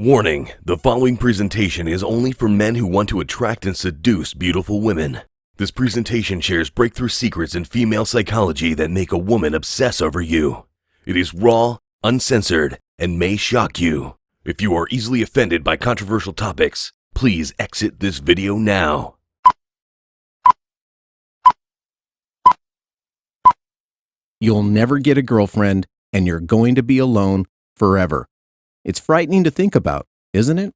Warning, the following presentation is only for men who want to attract and seduce beautiful women. This presentation shares breakthrough secrets in female psychology that make a woman obsess over you. It is raw, uncensored, and may shock you. If you are easily offended by controversial topics, please exit this video now. You'll never get a girlfriend, and you're going to be alone forever. It's frightening to think about, isn't it?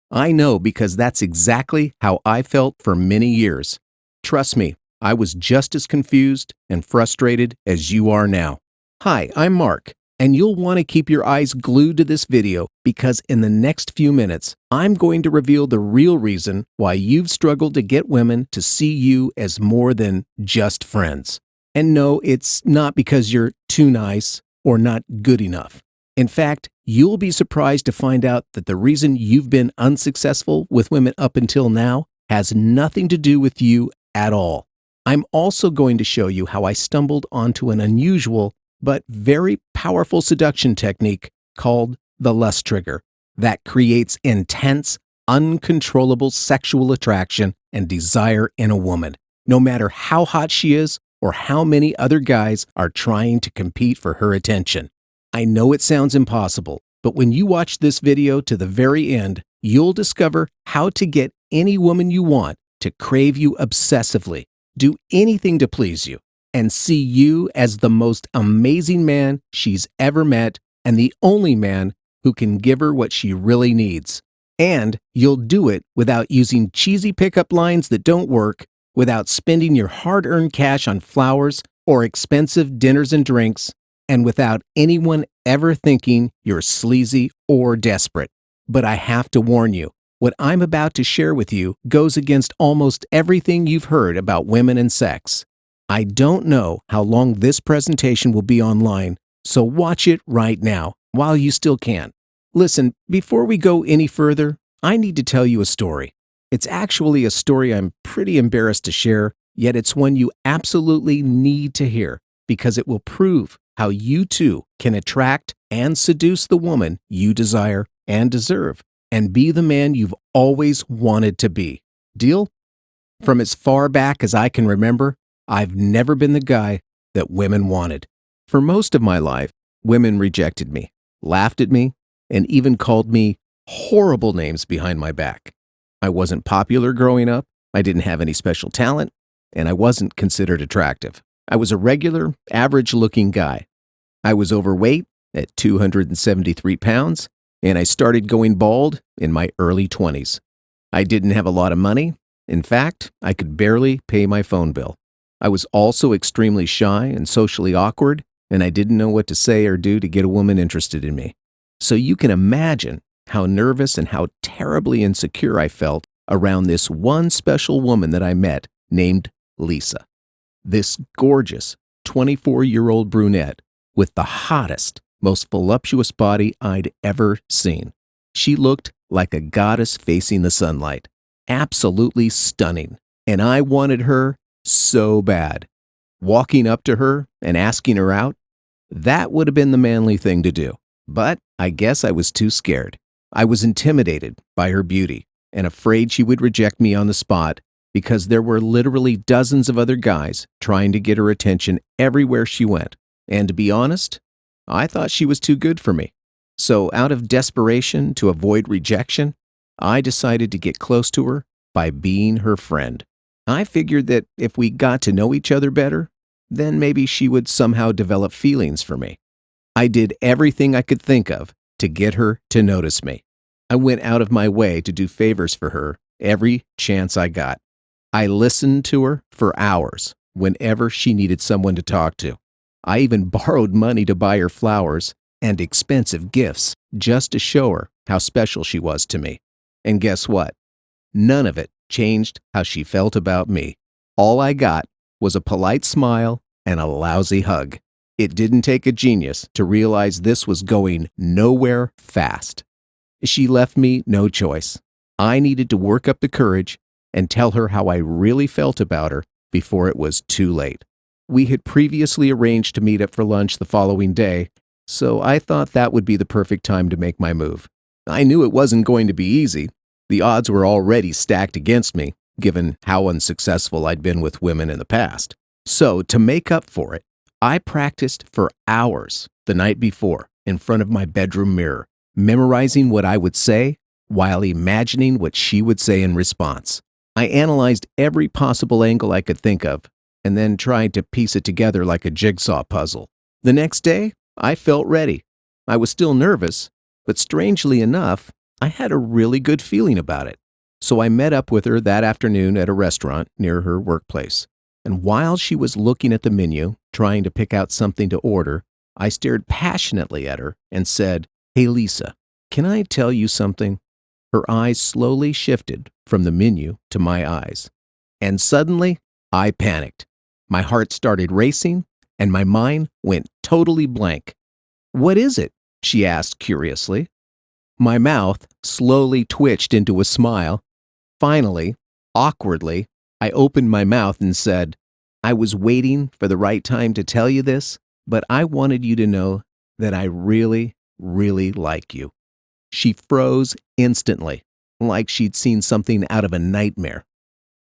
I know, because that's exactly how I felt for many years. Trust me, I was just as confused and frustrated as you are now. Hi, I'm Mark, and you'll want to keep your eyes glued to this video because in the next few minutes, I'm going to reveal the real reason why you've struggled to get women to see you as more than just friends. And no, it's not because you're too nice or not good enough. In fact, you'll be surprised to find out that the reason you've been unsuccessful with women up until now has nothing to do with you at all. I'm also going to show you how I stumbled onto an unusual but very powerful seduction technique called the lust trigger that creates intense, uncontrollable sexual attraction and desire in a woman, no matter how hot she is or how many other guys are trying to compete for her attention. I know it sounds impossible, but when you watch this video to the very end, you'll discover how to get any woman you want to crave you obsessively, do anything to please you, and see you as the most amazing man she's ever met and the only man who can give her what she really needs. And you'll do it without using cheesy pickup lines that don't work, without spending your hard-earned cash on flowers or expensive dinners and drinks, and without anyone ever thinking you're sleazy or desperate. But I have to warn you, what I'm about to share with you goes against almost everything you've heard about women and sex. I don't know how long this presentation will be online, so watch it right now, while you still can. Listen, before we go any further, I need to tell you a story. It's actually a story I'm pretty embarrassed to share, yet it's one you absolutely need to hear, because it will prove how you too can attract and seduce the woman you desire and deserve, and be the man you've always wanted to be. Deal? From as far back as I can remember, I've never been the guy that women wanted. For most of my life, women rejected me, laughed at me, and even called me horrible names behind my back. I wasn't popular growing up, I didn't have any special talent, and I wasn't considered attractive. I was a regular, average-looking guy. I was overweight at 273 pounds, and I started going bald in my early 20s. I didn't have a lot of money. In fact, I could barely pay my phone bill. I was also extremely shy and socially awkward, and I didn't know what to say or do to get a woman interested in me. So you can imagine how nervous and how terribly insecure I felt around this one special woman that I met named Lisa. This gorgeous 24-year-old brunette with the hottest, most voluptuous body I'd ever seen. She looked like a goddess facing the sunlight. Absolutely stunning. And I wanted her so bad. Walking up to her and asking her out, that would have been the manly thing to do. But I guess I was too scared. I was intimidated by her beauty and afraid she would reject me on the spot, because there were literally dozens of other guys trying to get her attention everywhere she went. And to be honest, I thought she was too good for me. So out of desperation to avoid rejection, I decided to get close to her by being her friend. I figured that if we got to know each other better, then maybe she would somehow develop feelings for me. I did everything I could think of to get her to notice me. I went out of my way to do favors for her every chance I got. I listened to her for hours whenever she needed someone to talk to. I even borrowed money to buy her flowers and expensive gifts just to show her how special she was to me. And guess what? None of it changed how she felt about me. All I got was a polite smile and a lousy hug. It didn't take a genius to realize this was going nowhere fast. She left me no choice. I needed to work up the courage and tell her how I really felt about her before it was too late. We had previously arranged to meet up for lunch the following day, so I thought that would be the perfect time to make my move. I knew it wasn't going to be easy. The odds were already stacked against me, given how unsuccessful I'd been with women in the past. So, to make up for it, I practiced for hours the night before in front of my bedroom mirror, memorizing what I would say while imagining what she would say in response. I analyzed every possible angle I could think of and then tried to piece it together like a jigsaw puzzle. The next day, I felt ready. I was still nervous, but strangely enough, I had a really good feeling about it. So I met up with her that afternoon at a restaurant near her workplace. And while she was looking at the menu, trying to pick out something to order, I stared passionately at her and said, "Hey Lisa, can I tell you something?" Her eyes slowly shifted from the menu to my eyes. And suddenly, I panicked. My heart started racing, and my mind went totally blank. "What is it?" she asked curiously. My mouth slowly twitched into a smile. Finally, awkwardly, I opened my mouth and said, "I was waiting for the right time to tell you this, but I wanted you to know that I really, really like you." She froze instantly, like she'd seen something out of a nightmare.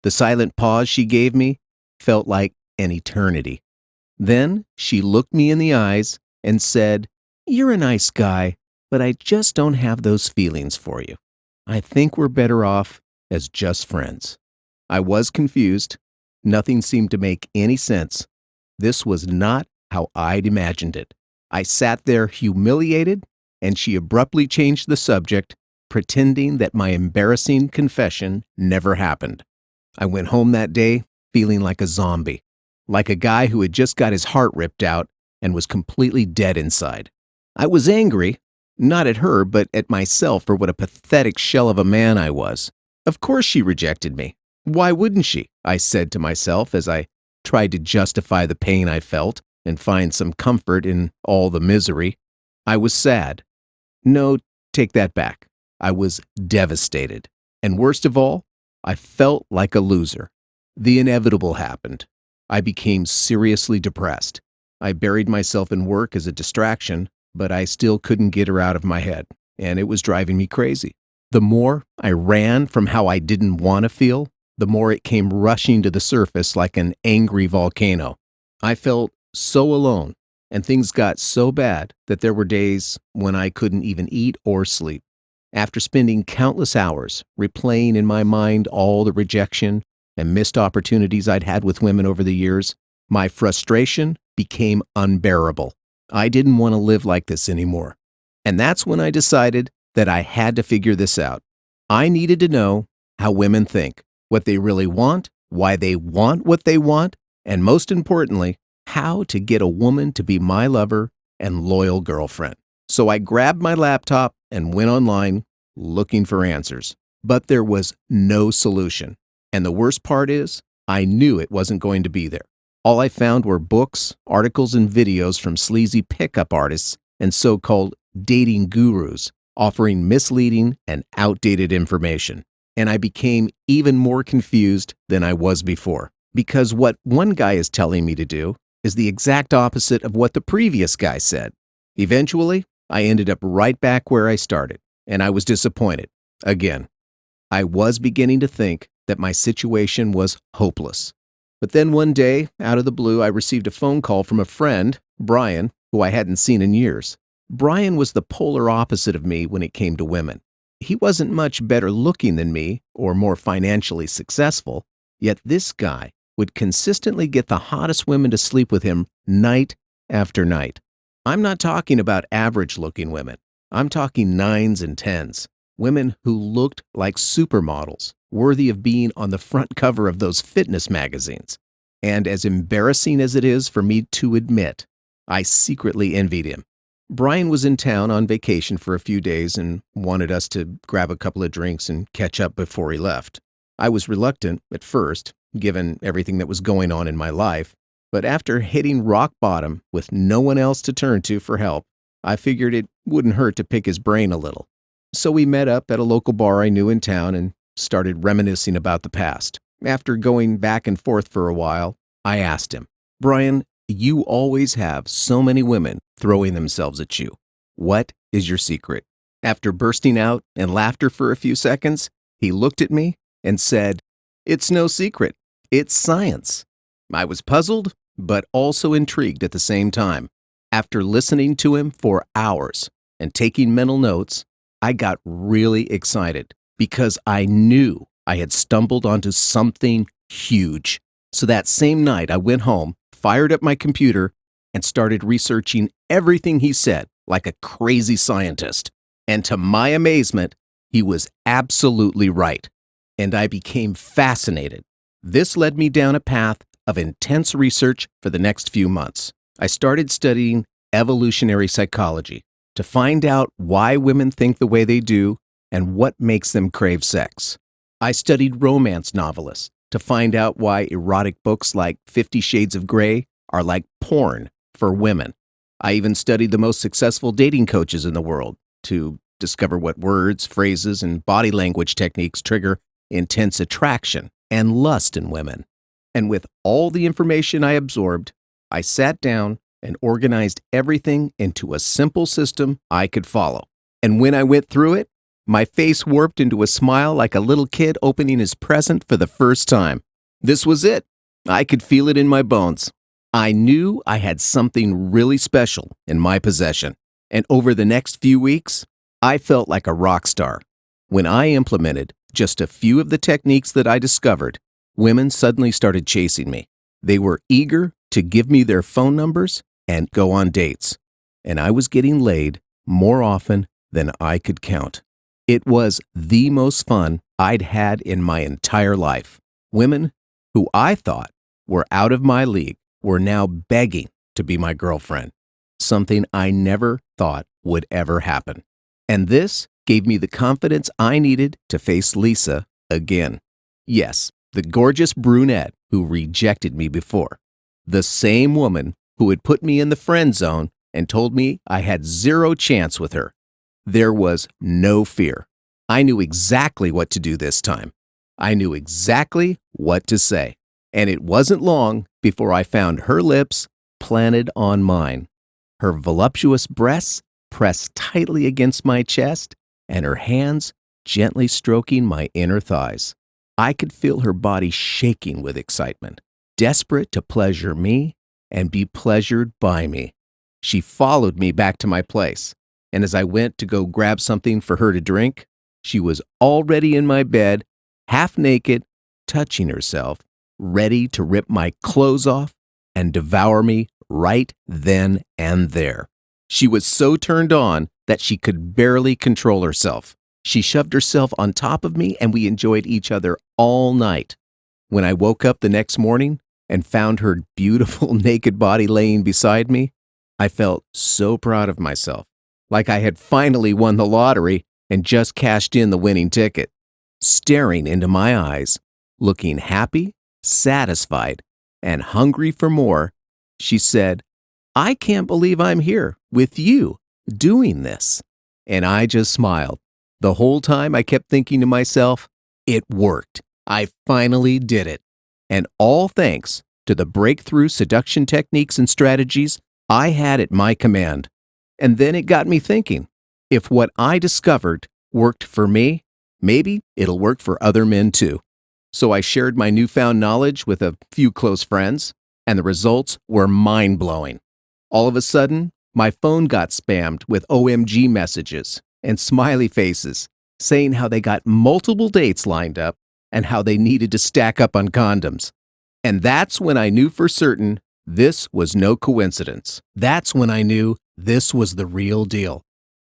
The silent pause she gave me felt like an eternity. Then she looked me in the eyes and said, "You're a nice guy, but I just don't have those feelings for you. I think we're better off as just friends." I was confused. Nothing seemed to make any sense. This was not how I'd imagined it. I sat there humiliated, and she abruptly changed the subject, pretending that my embarrassing confession never happened. I went home that day feeling like a zombie, like a guy who had just got his heart ripped out and was completely dead inside. I was angry, not at her, but at myself for what a pathetic shell of a man I was. Of course she rejected me. Why wouldn't she? I said to myself as I tried to justify the pain I felt and find some comfort in all the misery. I was sad. No, take that back. I was devastated. And worst of all, I felt like a loser. The inevitable happened. I became seriously depressed. I buried myself in work as a distraction, but I still couldn't get her out of my head, and it was driving me crazy. The more I ran from how I didn't want to feel, the more it came rushing to the surface like an angry volcano. I felt so alone, and things got so bad that there were days when I couldn't even eat or sleep. After spending countless hours replaying in my mind all the rejection and missed opportunities I'd had with women over the years, my frustration became unbearable. I didn't want to live like this anymore. And that's when I decided that I had to figure this out. I needed to know how women think, what they really want, why they want what they want, and most importantly, how to get a woman to be my lover and loyal girlfriend. So I grabbed my laptop and went online looking for answers. But there was no solution. And the worst part is, I knew it wasn't going to be there. All I found were books, articles, and videos from sleazy pickup artists and so-called dating gurus offering misleading and outdated information. And I became even more confused than I was before. Because what one guy is telling me to do is the exact opposite of what the previous guy said. Eventually, I ended up right back where I started, and I was disappointed. Again, I was beginning to think that my situation was hopeless. But then one day, out of the blue, I received a phone call from a friend, Brian, who I hadn't seen in years. Brian was the polar opposite of me when it came to women. He wasn't much better looking than me or more financially successful, yet this guy would consistently get the hottest women to sleep with him night after night. I'm not talking about average-looking women. I'm talking 9s and 10s, women who looked like supermodels, worthy of being on the front cover of those fitness magazines. And as embarrassing as it is for me to admit, I secretly envied him. Brian was in town on vacation for a few days and wanted us to grab a couple of drinks and catch up before he left. I was reluctant at first, given everything that was going on in my life, but after hitting rock bottom with no one else to turn to for help, I figured it wouldn't hurt to pick his brain a little. So we met up at a local bar I knew in town and started reminiscing about the past. After going back and forth for a while, I asked him, "Brian, you always have so many women throwing themselves at you. What is your secret?" After bursting out in laughter for a few seconds, he looked at me and said, "It's no secret. It's science." I was puzzled, but also intrigued at the same time. After listening to him for hours and taking mental notes, I got really excited because I knew I had stumbled onto something huge. So that same night, I went home, fired up my computer, and started researching everything he said like a crazy scientist. And to my amazement, he was absolutely right. And I became fascinated. This led me down a path of intense research for the next few months. I started studying evolutionary psychology to find out why women think the way they do and what makes them crave sex. I studied romance novelists to find out why erotic books like 50 Shades of Grey are like porn for women. I even studied the most successful dating coaches in the world to discover what words, phrases, and body language techniques trigger intense attraction and lust in women. And with all the information I absorbed, I sat down and organized everything into a simple system I could follow. And when I went through it, my face warped into a smile like a little kid opening his present for the first time. This was it. I could feel it in my bones. I knew I had something really special in my possession. And over the next few weeks, I felt like a rock star. When I implemented just a few of the techniques that I discovered, women suddenly started chasing me. They were eager to give me their phone numbers and go on dates. And I was getting laid more often than I could count. It was the most fun I'd had in my entire life. Women who I thought were out of my league were now begging to be my girlfriend, something I never thought would ever happen. And this gave me the confidence I needed to face Lisa again. Yes, the gorgeous brunette who rejected me before. The same woman who had put me in the friend zone and told me I had zero chance with her. There was no fear. I knew exactly what to do this time. I knew exactly what to say. And it wasn't long before I found her lips planted on mine, her voluptuous breasts pressed tightly against my chest, and her hands gently stroking my inner thighs. I could feel her body shaking with excitement, desperate to pleasure me and be pleasured by me. She followed me back to my place, and as I went to go grab something for her to drink, she was already in my bed, half naked, touching herself, ready to rip my clothes off and devour me right then and there. She was so turned on that she could barely control herself. She shoved herself on top of me, and we enjoyed each other all night. When I woke up the next morning and found her beautiful naked body laying beside me, I felt so proud of myself, like I had finally won the lottery and just cashed in the winning ticket. Staring into my eyes, looking happy, satisfied, and hungry for more, she said, "I can't believe I'm here with you doing this." And I just smiled. The whole time I kept thinking to myself, it worked. I finally did it. And all thanks to the breakthrough seduction techniques and strategies I had at my command. And then it got me thinking, if what I discovered worked for me, maybe it'll work for other men too. So I shared my newfound knowledge with a few close friends, and the results were mind-blowing. All of a sudden, my phone got spammed with OMG messages and smiley faces saying how they got multiple dates lined up and how they needed to stack up on condoms. And that's when I knew for certain this was no coincidence. That's when I knew this was the real deal.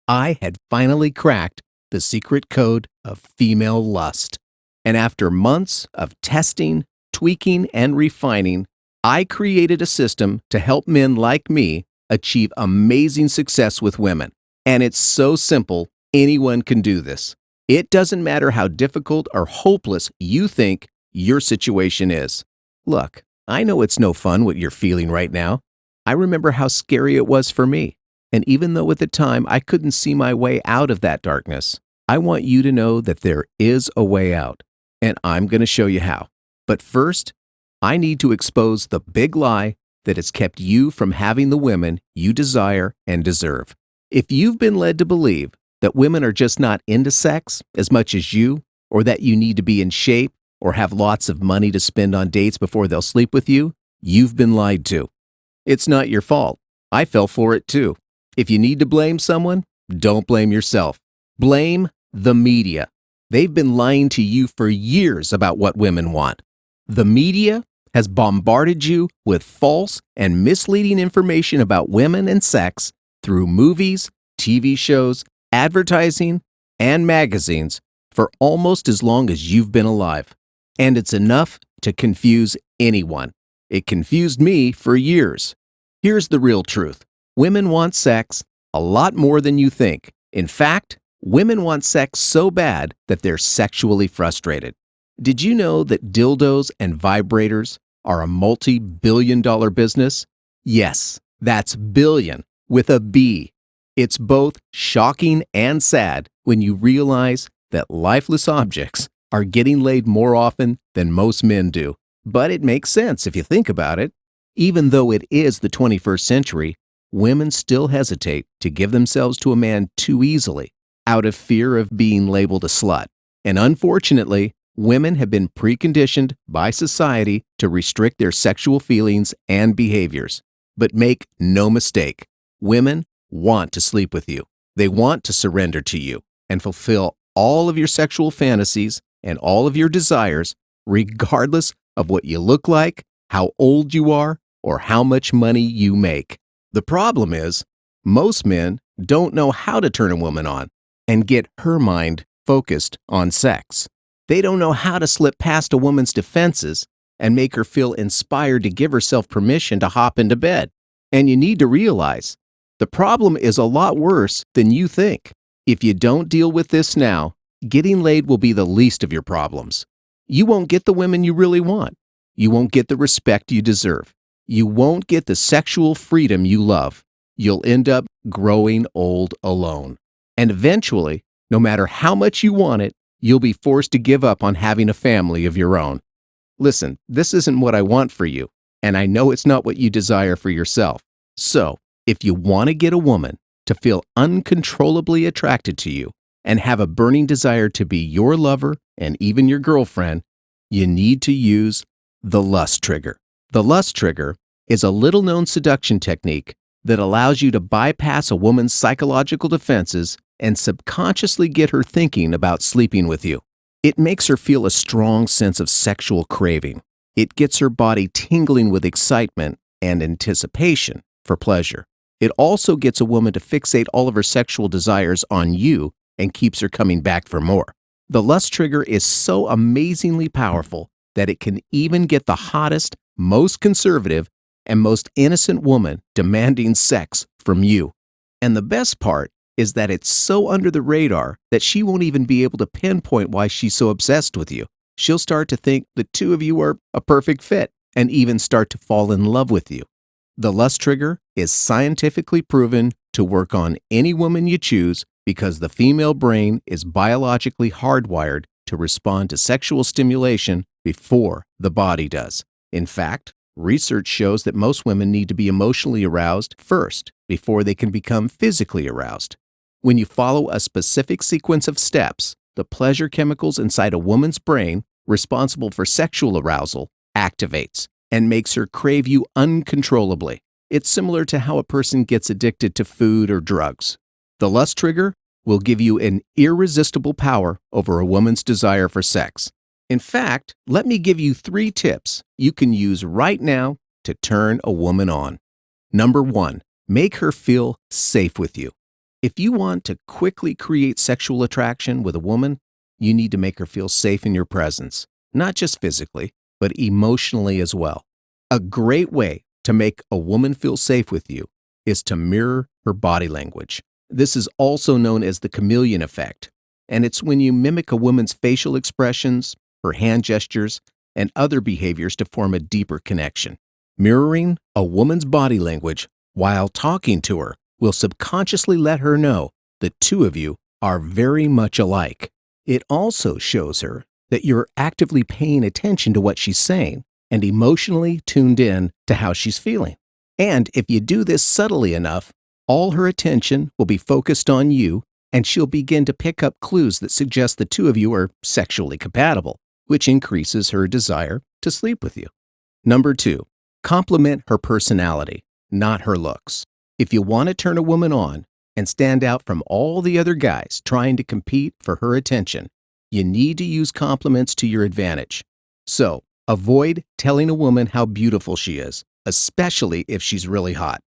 I had finally cracked the secret code of female lust. And after months of testing, tweaking, and refining, I created a system to help men like me achieve amazing success with women. And it's so simple, anyone can do this. It doesn't matter how difficult or hopeless you think your situation is. Look, I know it's no fun what you're feeling right now. I remember how scary it was for me. And even though at the time I couldn't see my way out of that darkness, I want you to know that there is a way out. And I'm going to show you how. But first, I need to expose the big lie that has kept you from having the women you desire and deserve. If you've been led to believe That women are just not into sex as much as you, or that you need to be in shape or have lots of money to spend on dates before they'll sleep with you, you've been lied to. It's not your fault. I fell for it too. If you need to blame someone, don't blame yourself. Blame the media. They've been lying to you for years about what women want. The media has bombarded you with false and misleading information about women and sex through movies, TV shows, advertising, and magazines for almost as long as you've been alive. And it's enough to confuse anyone. It confused me for years. Here's the real truth. Women want sex a lot more than you think. In fact, women want sex so bad that they're sexually frustrated. Did you know that dildos and vibrators are a multi-billion-dollar business? Yes, that's billion with a B. It's both shocking and sad when you realize that lifeless objects are getting laid more often than most men do. But it makes sense if you think about it. Even though it is the 21st century, women still hesitate to give themselves to a man too easily out of fear of being labeled a slut. And unfortunately, women have been preconditioned by society to restrict their sexual feelings and behaviors. But make no mistake, women want to sleep with you. They want to surrender to you and fulfill all of your sexual fantasies and all of your desires, regardless of what you look like, how old you are, or how much money you make. The problem is, most men don't know how to turn a woman on and get her mind focused on sex. They don't know how to slip past a woman's defenses and make her feel inspired to give herself permission to hop into bed. And you need to realize, the problem is a lot worse than you think. If you don't deal with this now, getting laid will be the least of your problems. You won't get the women you really want. You won't get the respect you deserve. You won't get the sexual freedom you love. You'll end up growing old alone. And eventually, no matter how much you want it, you'll be forced to give up on having a family of your own. Listen, this isn't what I want for you, and I know it's not what you desire for yourself. So, if you want to get a woman to feel uncontrollably attracted to you and have a burning desire to be your lover and even your girlfriend, you need to use the lust trigger. The lust trigger is a little-known seduction technique that allows you to bypass a woman's psychological defenses and subconsciously get her thinking about sleeping with you. It makes her feel a strong sense of sexual craving. It gets her body tingling with excitement and anticipation for pleasure. It also gets a woman to fixate all of her sexual desires on you and keeps her coming back for more. The lust trigger is so amazingly powerful that it can even get the hottest, most conservative, and most innocent woman demanding sex from you. And the best part is that it's so under the radar that she won't even be able to pinpoint why she's so obsessed with you. She'll start to think the two of you are a perfect fit and even start to fall in love with you. The lust trigger is scientifically proven to work on any woman you choose because the female brain is biologically hardwired to respond to sexual stimulation before the body does. In fact, research shows that most women need to be emotionally aroused first before they can become physically aroused. When you follow a specific sequence of steps, the pleasure chemicals inside a woman's brain responsible for sexual arousal activates and makes her crave you uncontrollably. It's similar to how a person gets addicted to food or drugs. The lust trigger will give you an irresistible power over a woman's desire for sex. In fact, let me give you 3 tips you can use right now to turn a woman on. Number 1, make her feel safe with you. If you want to quickly create sexual attraction with a woman, you need to make her feel safe in your presence, not just physically, but emotionally as well. A great way to make a woman feel safe with you is to mirror her body language. This is also known as the chameleon effect, and it's when you mimic a woman's facial expressions, her hand gestures, and other behaviors to form a deeper connection. Mirroring a woman's body language while talking to her will subconsciously let her know the two of you are very much alike. It also shows her that you're actively paying attention to what she's saying and emotionally tuned in to how she's feeling. And if you do this subtly enough, all her attention will be focused on you and she'll begin to pick up clues that suggest the two of you are sexually compatible, which increases her desire to sleep with you. Number 2, compliment her personality, not her looks. If you want to turn a woman on and stand out from all the other guys trying to compete for her attention, you need to use compliments to your advantage. So, avoid telling a woman how beautiful she is, especially if she's really hot.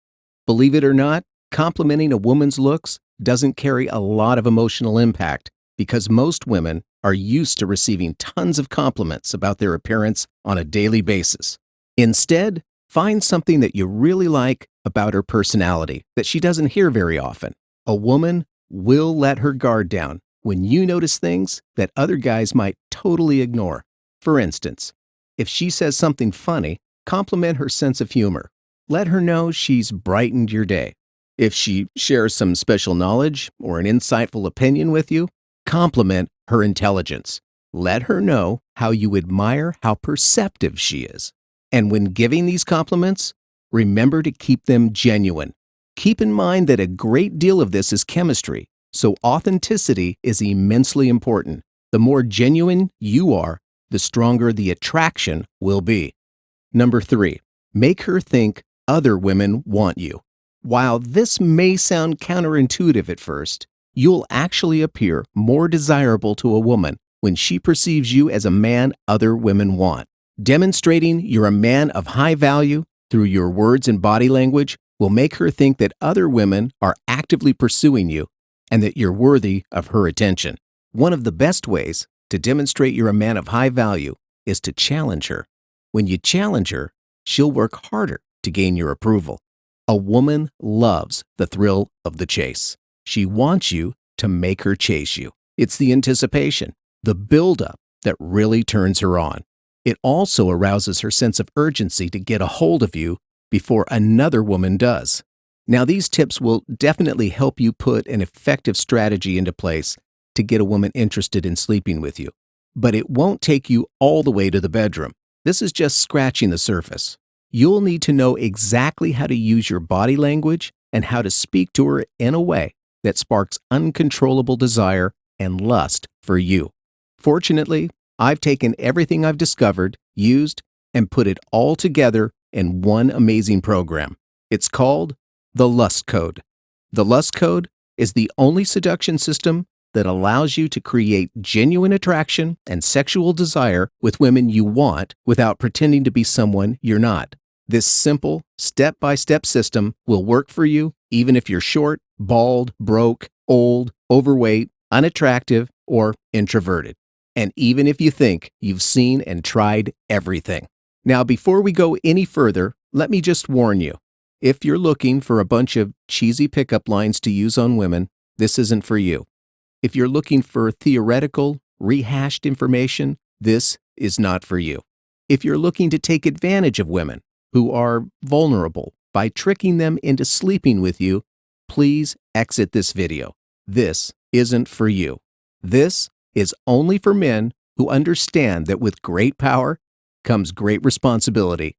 Believe it or not, complimenting a woman's looks doesn't carry a lot of emotional impact because most women are used to receiving tons of compliments about their appearance on a daily basis. Instead, find something that you really like about her personality that she doesn't hear very often. A woman will let her guard down when you notice things that other guys might totally ignore. For instance, if she says something funny, compliment her sense of humor. Let her know she's brightened your day. If she shares some special knowledge or an insightful opinion with you, compliment her intelligence. Let her know how you admire how perceptive she is. And when giving these compliments, remember to keep them genuine. Keep in mind that a great deal of this is chemistry, so authenticity is immensely important. The more genuine you are, the stronger the attraction will be. Number 3, make her think other women want you. While this may sound counterintuitive at first, you'll actually appear more desirable to a woman when she perceives you as a man other women want. Demonstrating you're a man of high value through your words and body language will make her think that other women are actively pursuing you and that you're worthy of her attention. One of the best ways to demonstrate you're a man of high value is to challenge her. When you challenge her, she'll work harder to gain your approval. A woman loves the thrill of the chase. She wants you to make her chase you. It's the anticipation, the buildup that really turns her on. It also arouses her sense of urgency to get a hold of you before another woman does. Now, these tips will definitely help you put an effective strategy into place to get a woman interested in sleeping with you. But it won't take you all the way to the bedroom. This is just scratching the surface. You'll need to know exactly how to use your body language and how to speak to her in a way that sparks uncontrollable desire and lust for you. Fortunately, I've taken everything I've discovered, used, and put it all together in one amazing program. It's called the Lust Code. The Lust Code is the only seduction system that allows you to create genuine attraction and sexual desire with women you want without pretending to be someone you're not. This simple, step-by-step system will work for you even if you're short, bald, broke, old, overweight, unattractive, or introverted. And even if you think you've seen and tried everything. Now, before we go any further, let me just warn you. If you're looking for a bunch of cheesy pickup lines to use on women, this isn't for you. If you're looking for theoretical, rehashed information, this is not for you. If you're looking to take advantage of women who are vulnerable by tricking them into sleeping with you, please exit this video. This isn't for you. This is only for men who understand that with great power comes great responsibility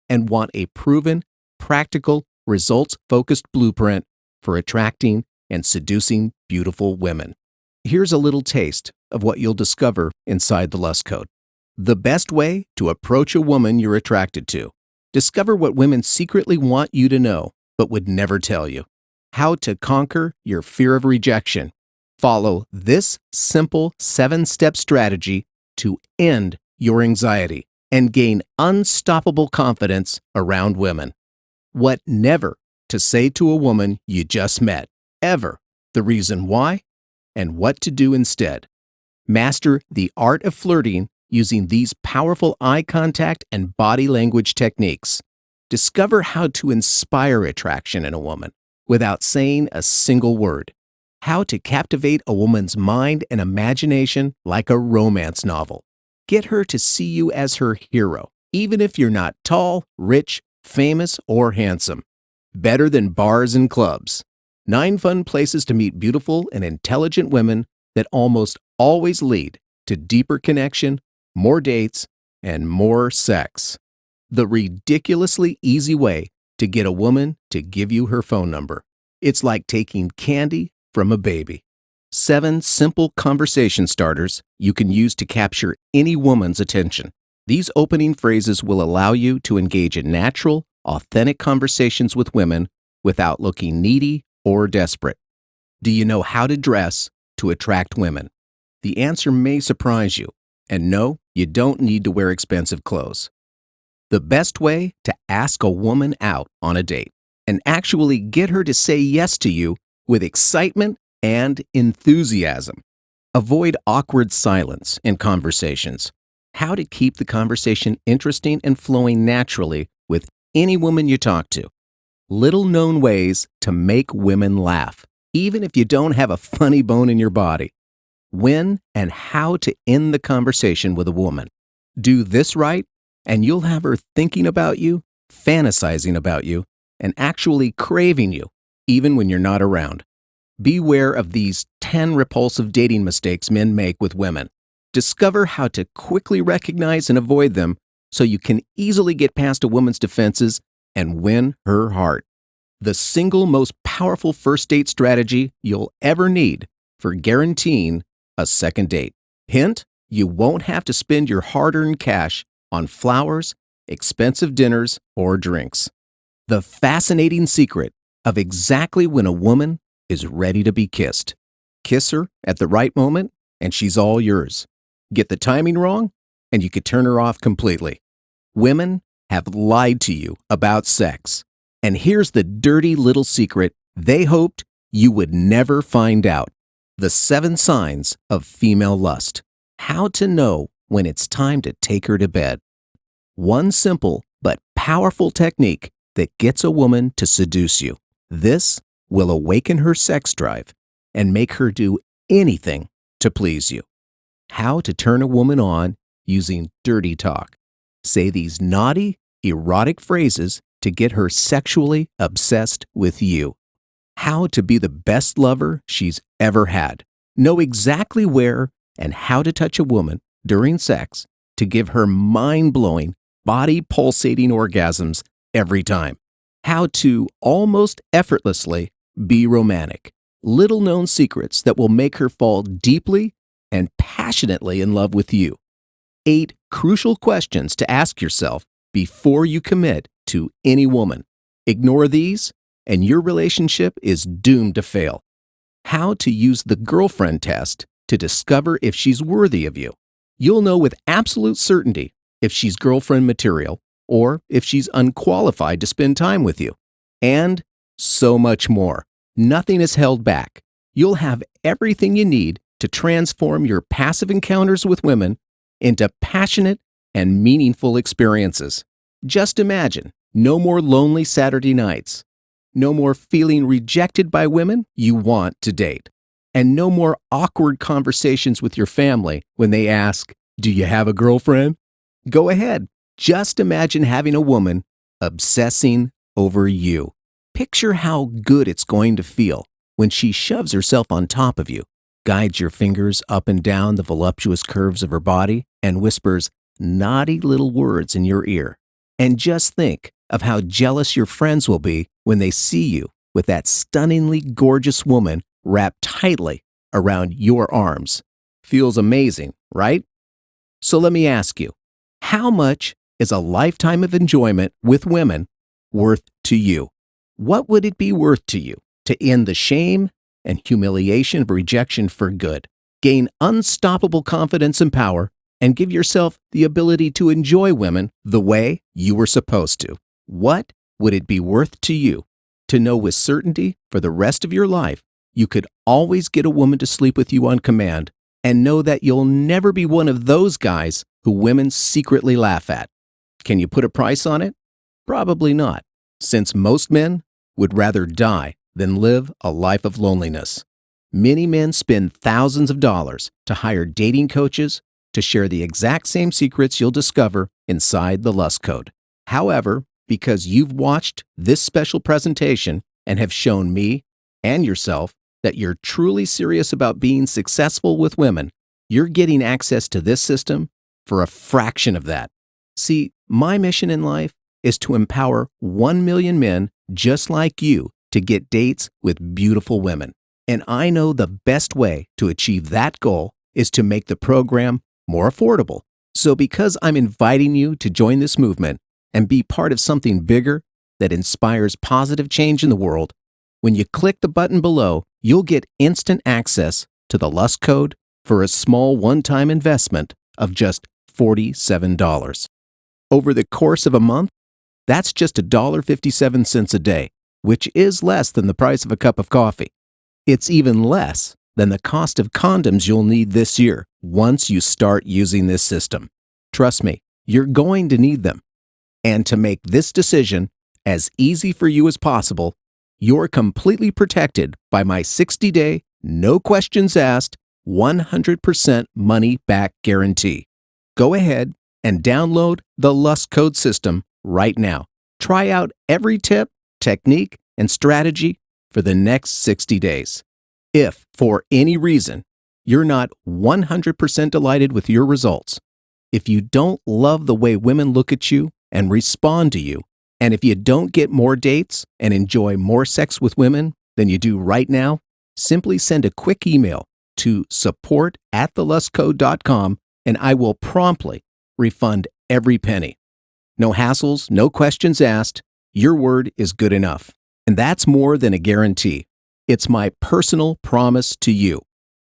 and want a proven, practical, results-focused blueprint for attracting and seducing beautiful women. Here's a little taste of what you'll discover inside the Lust Code. The best way to approach a woman you're attracted to. Discover what women secretly want you to know, but would never tell you. How to conquer your fear of rejection. Follow this simple 7-step strategy to end your anxiety and gain unstoppable confidence around women. What never to say to a woman you just met, ever. The reason why, and what to do instead. Master the art of flirting using these powerful eye contact and body language techniques. Discover how to inspire attraction in a woman without saying a single word. How to captivate a woman's mind and imagination like a romance novel. Get her to see you as her hero, even if you're not tall, rich, famous, or handsome. Better than bars and clubs. 9 fun places to meet beautiful and intelligent women that almost always lead to deeper connection, more dates, and more sex. The ridiculously easy way to get a woman to give you her phone number. It's like taking candy from a baby. 7 simple conversation starters you can use to capture any woman's attention. These opening phrases will allow you to engage in natural, authentic conversations with women without looking needy or desperate. Do you know how to dress to attract women? The answer may surprise you. And no, you don't need to wear expensive clothes. The best way to ask a woman out on a date and actually get her to say yes to you with excitement and enthusiasm. Avoid awkward silence in conversations. How to keep the conversation interesting and flowing naturally with any woman you talk to. Little known ways to make women laugh, even if you don't have a funny bone in your body. When and how to end the conversation with a woman. Do this right, and you'll have her thinking about you, fantasizing about you, and actually craving you, even when you're not around. Beware of these 10 repulsive dating mistakes men make with women. Discover how to quickly recognize and avoid them so you can easily get past a woman's defenses and win her heart. The single most powerful first date strategy you'll ever need for guaranteeing a second date. Hint, you won't have to spend your hard-earned cash on flowers, expensive dinners, or drinks. The fascinating secret of exactly when a woman is ready to be kissed. Kiss her at the right moment, and she's all yours. Get the timing wrong, and you could turn her off completely. Women have lied to you about sex. And here's the dirty little secret they hoped you would never find out. The 7 signs of female lust. How to know when it's time to take her to bed. One simple but powerful technique that gets a woman to seduce you. This will awaken her sex drive and make her do anything to please you. How to turn a woman on using dirty talk. Say these naughty, erotic phrases to get her sexually obsessed with you. How to be the best lover she's ever had. Know exactly where and how to touch a woman during sex to give her mind-blowing, body-pulsating orgasms every time. How to almost effortlessly be romantic. Little-known secrets that will make her fall deeply and passionately in love with you. 8 crucial questions to ask yourself before you commit to any woman. Ignore these, and your relationship is doomed to fail. How to use the girlfriend test to discover if she's worthy of you. You'll know with absolute certainty if she's girlfriend material or if she's unqualified to spend time with you. And so much more. Nothing is held back. You'll have everything you need to transform your passive encounters with women into passionate and meaningful experiences. Just imagine, no more lonely Saturday nights. No more feeling rejected by women you want to date. And no more awkward conversations with your family when they ask, "Do you have a girlfriend?" Go ahead. Just imagine having a woman obsessing over you. Picture how good it's going to feel when she shoves herself on top of you, guides your fingers up and down the voluptuous curves of her body, and whispers naughty little words in your ear. And just think of how jealous your friends will be when they see you with that stunningly gorgeous woman wrapped tightly around your arms. Feels amazing, right? So let me ask you, how much is a lifetime of enjoyment with women worth to you? What would it be worth to you to end the shame and humiliation of rejection for good, gain unstoppable confidence and power, and give yourself the ability to enjoy women the way you were supposed to? What would it be worth to you to know with certainty for the rest of your life you could always get a woman to sleep with you on command and know that you'll never be one of those guys who women secretly laugh at? Can you put a price on it? Probably not, since most men would rather die than live a life of loneliness. Many men spend thousands of dollars to hire dating coaches to share the exact same secrets you'll discover inside the Lust Code. However, because you've watched this special presentation and have shown me and yourself that you're truly serious about being successful with women, you're getting access to this system for a fraction of that. See, my mission in life is to empower 1 million men just like you to get dates with beautiful women. And I know the best way to achieve that goal is to make the program more affordable. So because I'm inviting you to join this movement and be part of something bigger that inspires positive change in the world, when you click the button below, you'll get instant access to the Lust Code for a small one-time investment of just $47. Over the course of a month, that's just $1.57 a day, which is less than the price of a cup of coffee. It's even less than the cost of condoms you'll need this year once you start using this system. Trust me, you're going to need them. And to make this decision as easy for you as possible, you're completely protected by my 60-day, no questions asked, 100% money-back guarantee. Go ahead and download the Lust Code system right now. Try out every tip, technique, and strategy for the next 60 days. If, for any reason, you're not 100% delighted with your results, if you don't love the way women look at you and respond to you, and if you don't get more dates and enjoy more sex with women than you do right now, simply send a quick email to support@thelustcode.com and I will promptly refund every penny. No hassles, no questions asked. Your word is good enough. And that's more than a guarantee. It's my personal promise to you.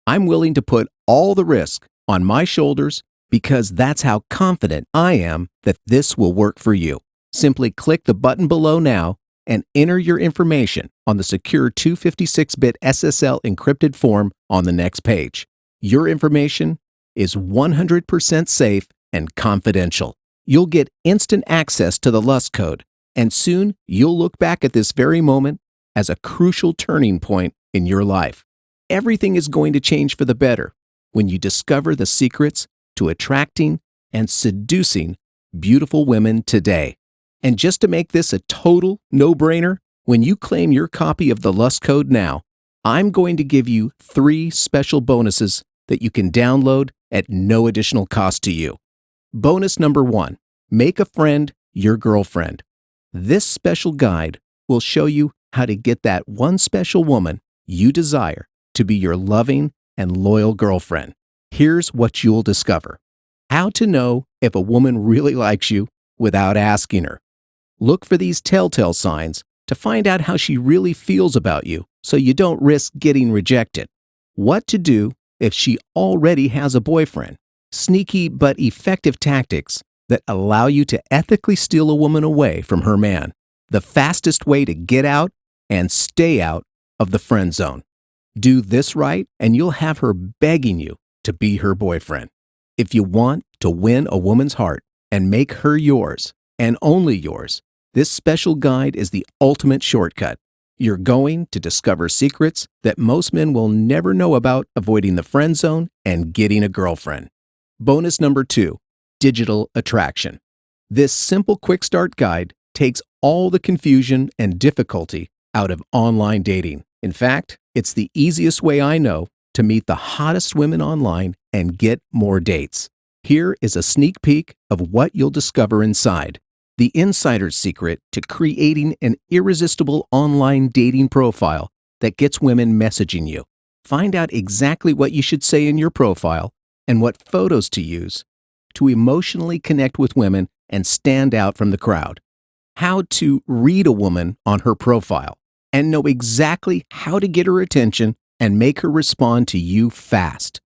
I'm willing to put all the risk on my shoulders because that's how confident I am that this will work for you. Simply click the button below now and enter your information on the secure 256-bit SSL encrypted form on the next page. Your information is 100% safe and confidential. You'll get instant access to the Lust Code, and soon you'll look back at this very moment as a crucial turning point in your life. Everything is going to change for the better when you discover the secrets to attracting and seducing beautiful women today. And just to make this a total no-brainer, when you claim your copy of the Lust Code now, I'm going to give you 3 special bonuses that you can download at no additional cost to you. Bonus number 1, make a friend your girlfriend. This special guide will show you how to get that one special woman you desire to be your loving and loyal girlfriend. Here's what you'll discover. How to know if a woman really likes you without asking her. Look for these telltale signs to find out how she really feels about you so you don't risk getting rejected. What to do if she already has a boyfriend. Sneaky but effective tactics that allow you to ethically steal a woman away from her man. The fastest way to get out and stay out of the friend zone. Do this right and you'll have her begging you to be her boyfriend. If you want to win a woman's heart and make her yours and only yours, this special guide is the ultimate shortcut. You're going to discover secrets that most men will never know about avoiding the friend zone and getting a girlfriend. Bonus number 2, digital attraction. This simple quick start guide takes all the confusion and difficulty out of online dating. In fact, it's the easiest way I know to meet the hottest women online and get more dates. Here is a sneak peek of what you'll discover inside. The insider's secret to creating an irresistible online dating profile that gets women messaging you. Find out exactly what you should say in your profile and what photos to use to emotionally connect with women and stand out from the crowd. How to read a woman on her profile and know exactly how to get her attention and make her respond to you fast.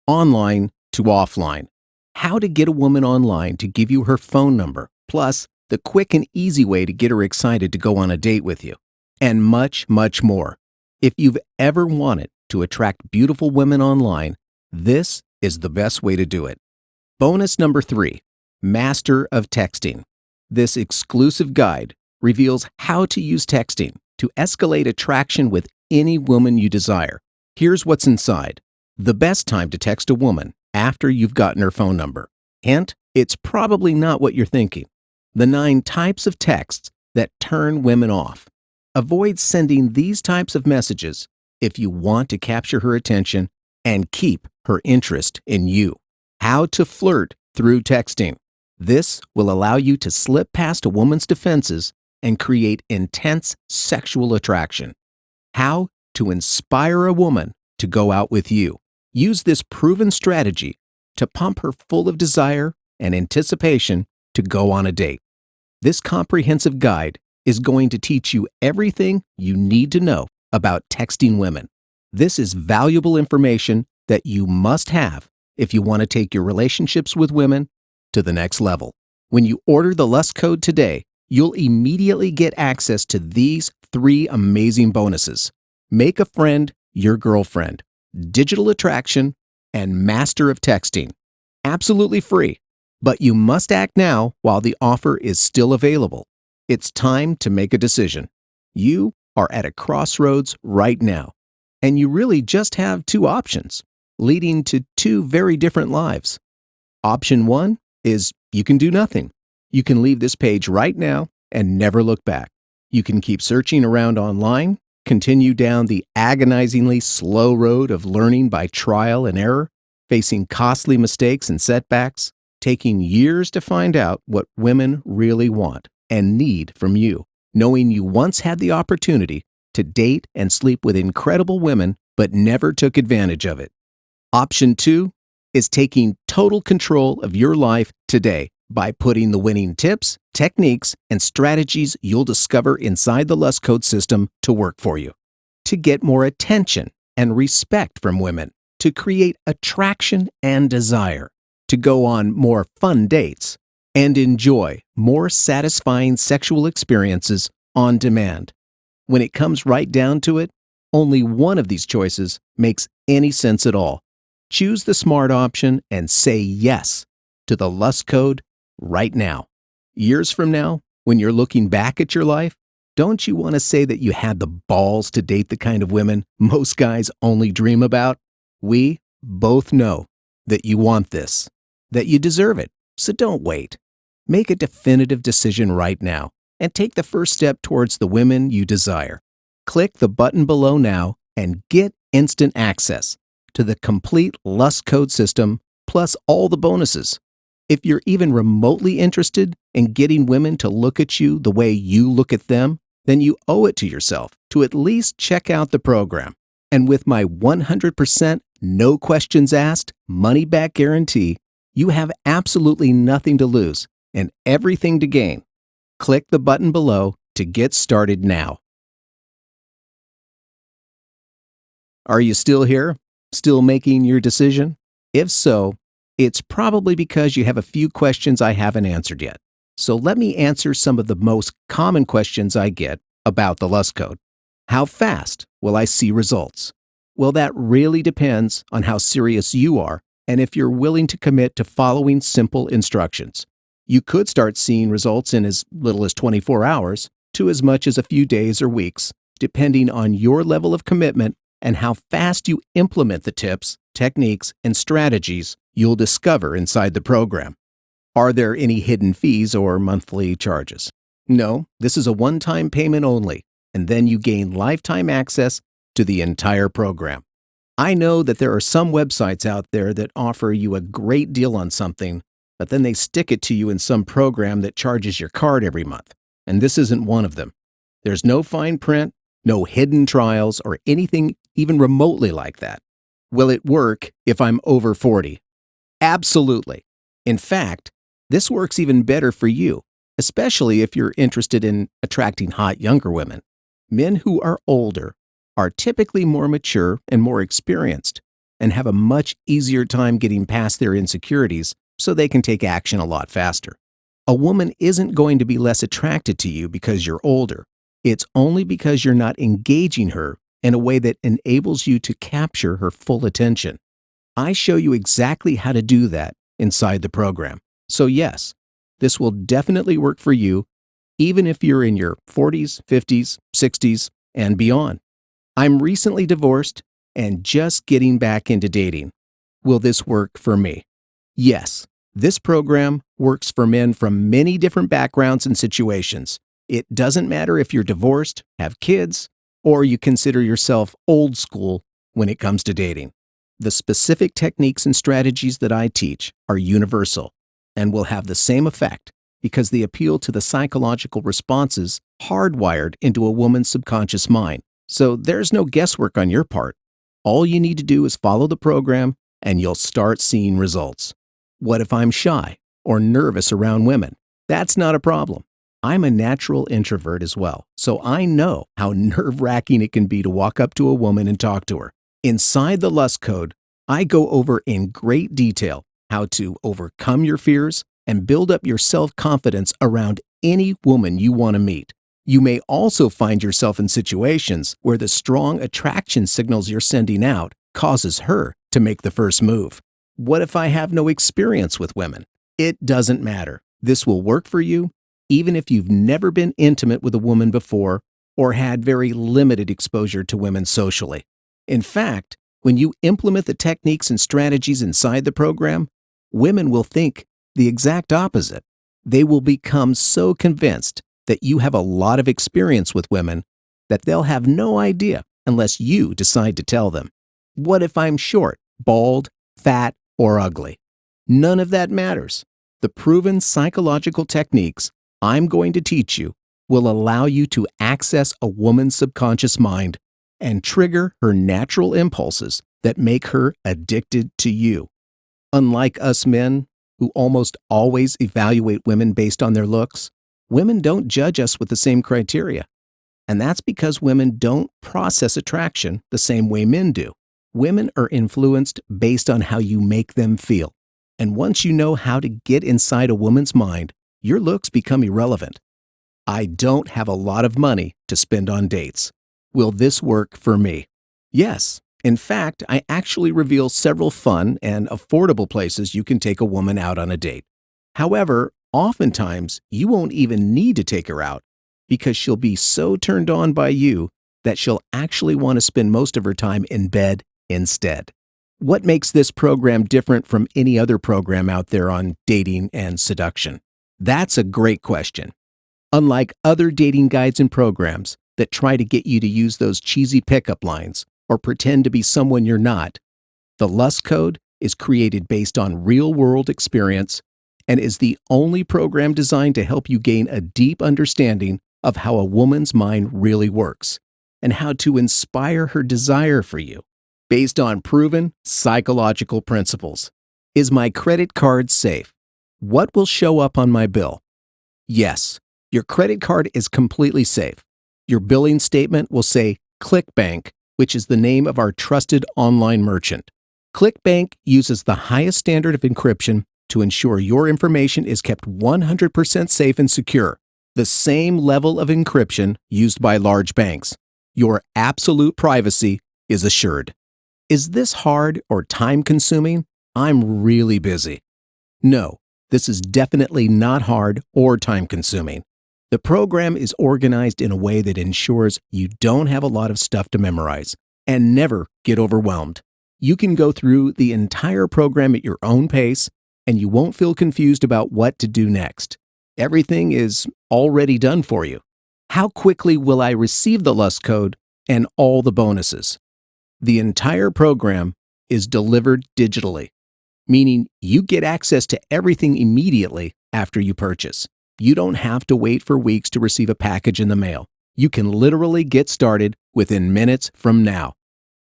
Online to offline. How to get a woman online to give you her phone number, plus the quick and easy way to get her excited to go on a date with you, and much, much more. If you've ever wanted to attract beautiful women online, this is the best way to do it. Bonus number 3, Master of Texting. This exclusive guide reveals how to use texting to escalate attraction with any woman you desire. Here's what's inside. The best time to text a woman after you've gotten her phone number. Hint, it's probably not what you're thinking. The 9 types of texts that turn women off. Avoid sending these types of messages if you want to capture her attention and keep her interest in you. How to flirt through texting. This will allow you to slip past a woman's defenses and create intense sexual attraction. How to to inspire a woman to go out with you. Use this proven strategy to pump her full of desire and anticipation to go on a date. This comprehensive guide is going to teach you everything you need to know about texting women. This is valuable information that you must have if you want to take your relationships with women to the next level. When you order the Lust Code today, you'll immediately get access to these 3 amazing bonuses: Make a Friend Your Girlfriend, Digital Attraction, and Master of Texting. Absolutely free, but you must act now while the offer is still available. It's time to make a decision. You are at a crossroads right now, and you really just have 2 options, leading to 2 very different lives. Option 1 is you can do nothing. You can leave this page right now and never look back. You can keep searching around online, continue down the agonizingly slow road of learning by trial and error, facing costly mistakes and setbacks, taking years to find out what women really want and need from you, knowing you once had the opportunity to date and sleep with incredible women but never took advantage of it. Option 2 is taking total control of your life today by putting the winning tips, techniques, and strategies you'll discover inside the Lust Code system to work for you. To get more attention and respect from women, to create attraction and desire, to go on more fun dates, and enjoy more satisfying sexual experiences on demand. When it comes right down to it, only one of these choices makes any sense at all. Choose the smart option and say yes to the Lust Code right now. Years from now, when you're looking back at your life, don't you want to say that you had the balls to date the kind of women most guys only dream about? We both know that you want this, that you deserve it, so don't wait. Make a definitive decision right now and take the first step towards the women you desire. Click the button below now and get instant access to the complete Lust Code system plus all the bonuses. If you're even remotely interested in getting women to look at you the way you look at them, then you owe it to yourself to at least check out the program. And with my 100% no questions asked money back guarantee, you have absolutely nothing to lose and everything to gain. Click the button below to get started now. Are you still here? Still making your decision? If so, it's probably because you have a few questions I haven't answered yet. So let me answer some of the most common questions I get about the Lust Code. How fast will I see results? Well, that really depends on how serious you are and if you're willing to commit to following simple instructions. You could start seeing results in as little as 24 hours to as much as a few days or weeks, depending on your level of commitment and how fast you implement the tips, techniques, and strategies you'll discover inside the program. Are there any hidden fees or monthly charges? No, this is a one-time payment only, and then you gain lifetime access to the entire program. I know that there are some websites out there that offer you a great deal on something, but then they stick it to you in some program that charges your card every month, and this isn't one of them. There's no fine print, no hidden trials, or anything even remotely like that. Will it work if I'm over 40? Absolutely. In fact, this works even better for you, especially if you're interested in attracting hot younger women. Men who are older are typically more mature and more experienced and have a much easier time getting past their insecurities so they can take action a lot faster. A woman isn't going to be less attracted to you because you're older. It's only because you're not engaging her in a way that enables you to capture her full attention. I show you exactly how to do that inside the program. So yes, this will definitely work for you, even if you're in your 40s, 50s, 60s, and beyond. I'm recently divorced and just getting back into dating. Will this work for me? Yes, this program works for men from many different backgrounds and situations. It doesn't matter if you're divorced, have kids, or you consider yourself old school when it comes to dating. The specific techniques and strategies that I teach are universal and will have the same effect because they appeal to the psychological responses hardwired into a woman's subconscious mind, So there's no guesswork on your part. All you need to do is follow the program and you'll start seeing results. What if I'm shy or nervous around women? That's not a problem. I'm a natural introvert as well, so I know how nerve-wracking it can be to walk up to a woman and talk to her. Inside the Lust Code, I go over in great detail how to overcome your fears and build up your self-confidence around any woman you want to meet. You may also find yourself in situations where the strong attraction signals you're sending out causes her to make the first move. What if I have no experience with women? It doesn't matter. This will work for you even if you've never been intimate with a woman before or had very limited exposure to women socially. In fact, when you implement the techniques and strategies inside the program, women will think the exact opposite. They will become so convinced that you have a lot of experience with women that they'll have no idea unless you decide to tell them. What if I'm short, bald, fat, or ugly? None of that matters. The proven psychological techniques I'm going to teach you will allow you to access a woman's subconscious mind and trigger her natural impulses that make her addicted to you. Unlike us men, who almost always evaluate women based on their looks, women don't judge us with the same criteria. And that's because women don't process attraction the same way men do. Women are influenced based on how you make them feel. And once you know how to get inside a woman's mind, your looks become irrelevant. I don't have a lot of money to spend on dates. Will this work for me? Yes. In fact, I actually reveal several fun and affordable places you can take a woman out on a date. However, oftentimes you won't even need to take her out because she'll be so turned on by you that she'll actually want to spend most of her time in bed instead. What makes this program different from any other program out there on dating and seduction? That's a great question. Unlike other dating guides and programs that try to get you to use those cheesy pickup lines or pretend to be someone you're not, the Lust Code is created based on real-world experience and is the only program designed to help you gain a deep understanding of how a woman's mind really works and how to inspire her desire for you based on proven psychological principles. Is my credit card safe? What will show up on my bill? Yes, your credit card is completely safe. Your billing statement will say ClickBank, which is the name of our trusted online merchant. ClickBank uses the highest standard of encryption to ensure your information is kept 100% safe and secure, the same level of encryption used by large banks. Your absolute privacy is assured. Is this hard or time-consuming? I'm really busy. No, this is definitely not hard or time-consuming. The program is organized in a way that ensures you don't have a lot of stuff to memorize and never get overwhelmed. You can go through the entire program at your own pace and you won't feel confused about what to do next. Everything is already done for you. How quickly will I receive the Lust Code and all the bonuses? The entire program is delivered digitally, meaning you get access to everything immediately after you purchase. You don't have to wait for weeks to receive a package in the mail. You can literally get started within minutes from now.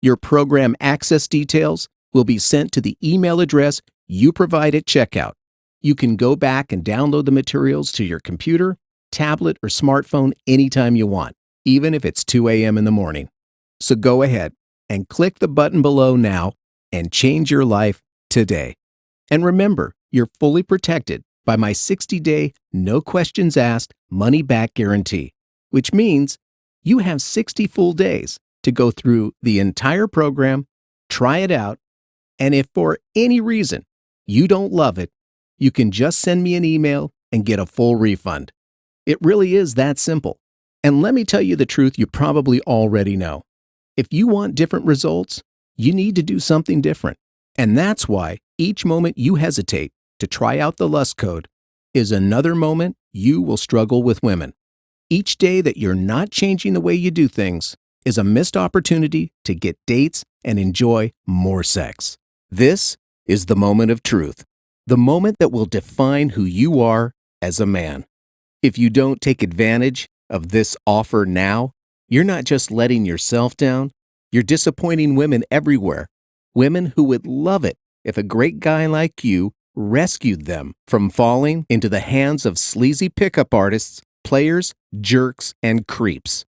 Your program access details will be sent to the email address you provide at checkout. You can go back and download the materials to your computer, tablet, or smartphone anytime you want, even if it's 2 a.m. in the morning. So go ahead and click the button below now and change your life today. And remember, you're fully protected by my 60-day, no questions asked, money-back guarantee, which means you have 60 full days to go through the entire program, try it out, and if for any reason you don't love it, you can just send me an email and get a full refund. It really is that simple. And let me tell you the truth you probably already know. If you want different results, you need to do something different. And that's why each moment you hesitate to try out the Lust Code is another moment you will struggle with women. Each day that you're not changing the way you do things is a missed opportunity to get dates and enjoy more sex. This is the moment of truth, the moment that will define who you are as a man. If you don't take advantage of this offer now, You're not just letting yourself down, you're disappointing women everywhere. Women who would love it if a great guy like you rescued them from falling into the hands of sleazy pickup artists, players, jerks, and creeps.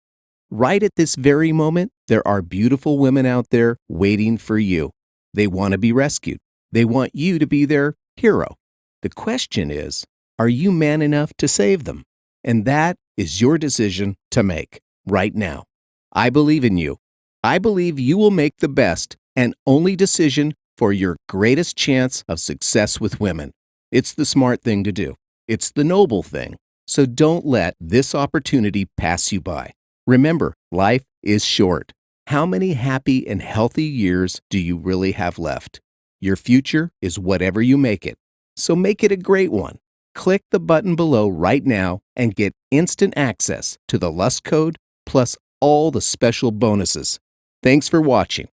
Right at this very moment, there are beautiful women out there waiting for you. They want to be rescued. They want you to be their hero. The question is, are you man enough to save them? And that is your decision to make right now. I believe in you. I believe you will make the best and only decision for your greatest chance of success with women. It's the smart thing to do. It's the noble thing. So don't let this opportunity pass you by. Remember, life is short. How many happy and healthy years do you really have left? Your future is whatever you make it. So make it a great one. Click the button below right now and get instant access to the Lust Code plus all the special bonuses. Thanks for watching.